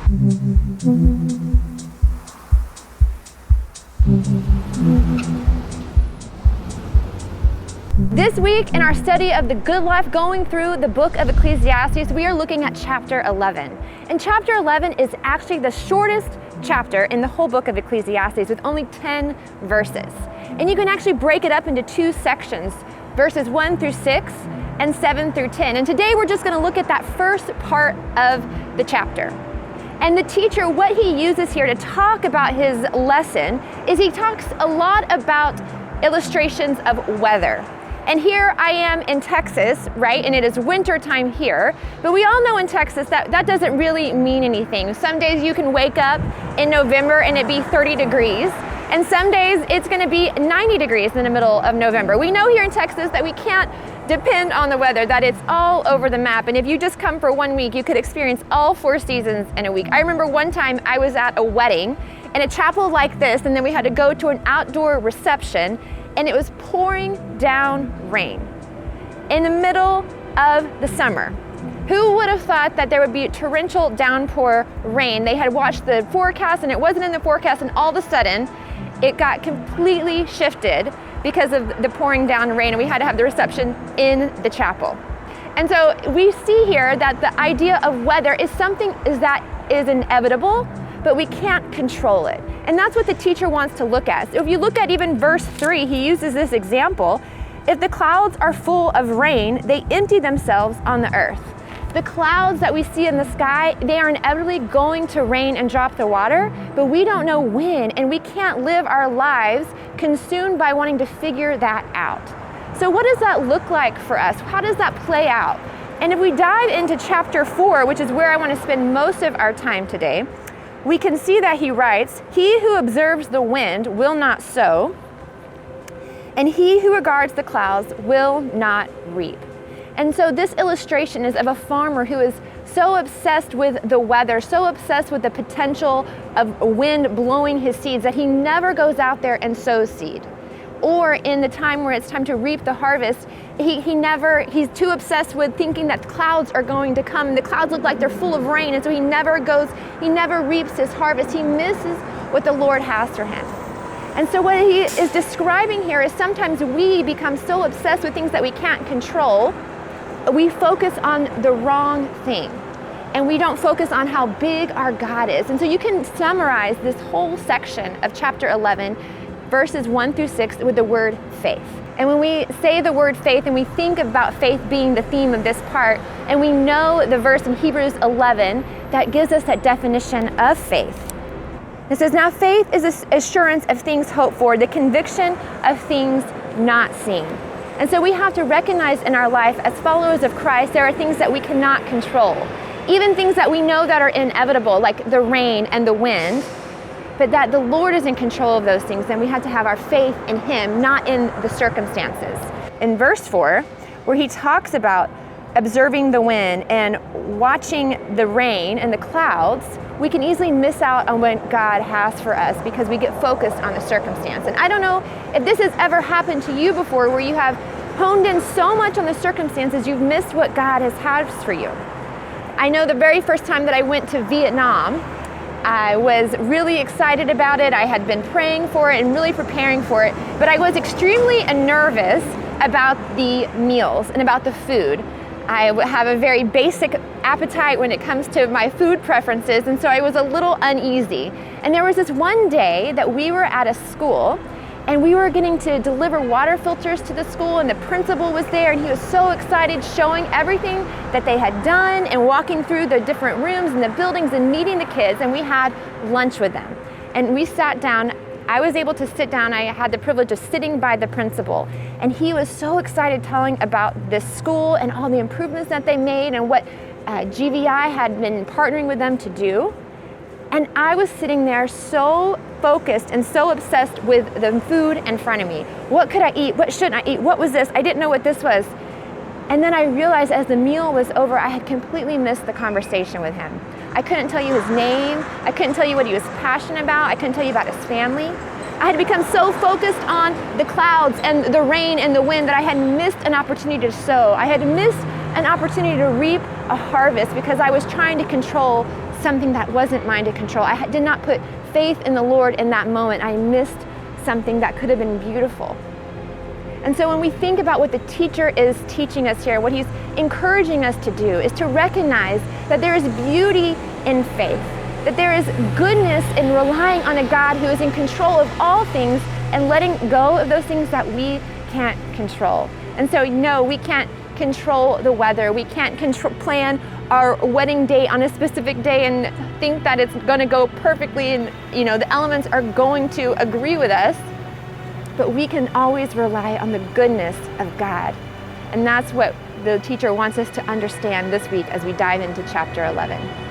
This week in our study of the good life, going through the book of Ecclesiastes, we are looking at chapter 11. And chapter 11 is actually the shortest chapter in the whole book of Ecclesiastes with only 10 verses. And you can actually break it up into two sections, verses 1 through 6 and 7 through 10. And today we're just going to look at that first part of the chapter. And the teacher, what he uses here to talk about his lesson is he talks a lot about illustrations of weather. And here I am in Texas, right? And it is winter time here. But we all know in Texas that doesn't really mean anything. Some days you can wake up in November and it be 30 degrees. And some days it's going to be 90 degrees in the middle of November. We know here in Texas that we can't depend on the weather, that it's all over the map. And if you just come for 1 week, you could experience all 4 seasons in a week. I remember one time I was at a wedding in a chapel like this, and then we had to go to an outdoor reception, and it was pouring down rain in the middle of the summer. Who would have thought that there would be torrential downpour rain? They had watched the forecast and it wasn't in the forecast, and all of a sudden it got completely shifted because of the pouring down rain, and we had to have the reception in the chapel. And so we see here that the idea of weather is something that is inevitable, but we can't control it. And that's what the teacher wants to look at. So if you look at even verse 3, he uses this example. If the clouds are full of rain, they empty themselves on the earth. The clouds that we see in the sky, they are inevitably going to rain and drop the water, but we don't know when, and we can't live our lives consumed by wanting to figure that out. So what does that look like for us? How does that play out? And if we dive into chapter 4, which is where I want to spend most of our time today, we can see that he writes, "He who observes the wind will not sow, and he who regards the clouds will not reap." And so this illustration is of a farmer who is so obsessed with the weather, so obsessed with the potential of wind blowing his seeds that he never goes out there and sows seed. Or in the time where it's time to reap the harvest, he's too obsessed with thinking that clouds are going to come. The clouds look like they're full of rain, and so he never reaps his harvest. He misses what the Lord has for him. And so what he is describing here is sometimes we become so obsessed with things that we can't control, we focus on the wrong thing, and we don't focus on how big our God is. And so you can summarize this whole section of chapter 11, verses 1 through 6, with the word faith. And when we say the word faith and we think about faith being the theme of this part, and we know the verse in Hebrews 11 that gives us that definition of faith. It says, "Now faith is assurance of things hoped for, the conviction of things not seen." And so we have to recognize in our life as followers of Christ, there are things that we cannot control. Even things that we know that are inevitable, like the rain and the wind, but that the Lord is in control of those things, then we have to have our faith in Him, not in the circumstances. In verse 4, where he talks about observing the wind and watching the rain and the clouds, we can easily miss out on what God has for us because we get focused on the circumstance. And I don't know if this has ever happened to you before, where you have honed in so much on the circumstances, you've missed what God has for you. I know the very first time that I went to Vietnam, I was really excited about it. I had been praying for it and really preparing for it, but I was extremely nervous about the meals and about the food. I have a very basic appetite when it comes to my food preferences, and so I was a little uneasy. And there was this one day that we were at a school, and we were getting to deliver water filters to the school, and the principal was there, and he was so excited, showing everything that they had done and walking through the different rooms and the buildings and meeting the kids, and we had lunch with them. And we sat down. I was able to sit down. I had the privilege of sitting by the principal, and he was so excited telling about this school and all the improvements that they made and what GVI had been partnering with them to do. And I was sitting there so focused and so obsessed with the food in front of me. What could I eat? What shouldn't I eat? What was this? I didn't know what this was. And then I realized as the meal was over, I had completely missed the conversation with him. I couldn't tell you his name. I couldn't tell you what he was passionate about. I couldn't tell you about his family. I had become so focused on the clouds and the rain and the wind that I had missed an opportunity to sow. I had missed an opportunity to reap a harvest because I was trying to control something that wasn't mine to control. I did not put faith in the Lord in that moment. I missed something that could have been beautiful. And so when we think about what the teacher is teaching us here, what he's encouraging us to do is to recognize that there is beauty in faith, that there is goodness in relying on a God who is in control of all things and letting go of those things that we can't control. And so, no, we can't control the weather. We can't plan our wedding date on a specific day and think that it's going to go perfectly and, the elements are going to agree with us. But we can always rely on the goodness of God. And that's what the teacher wants us to understand this week as we dive into chapter 11.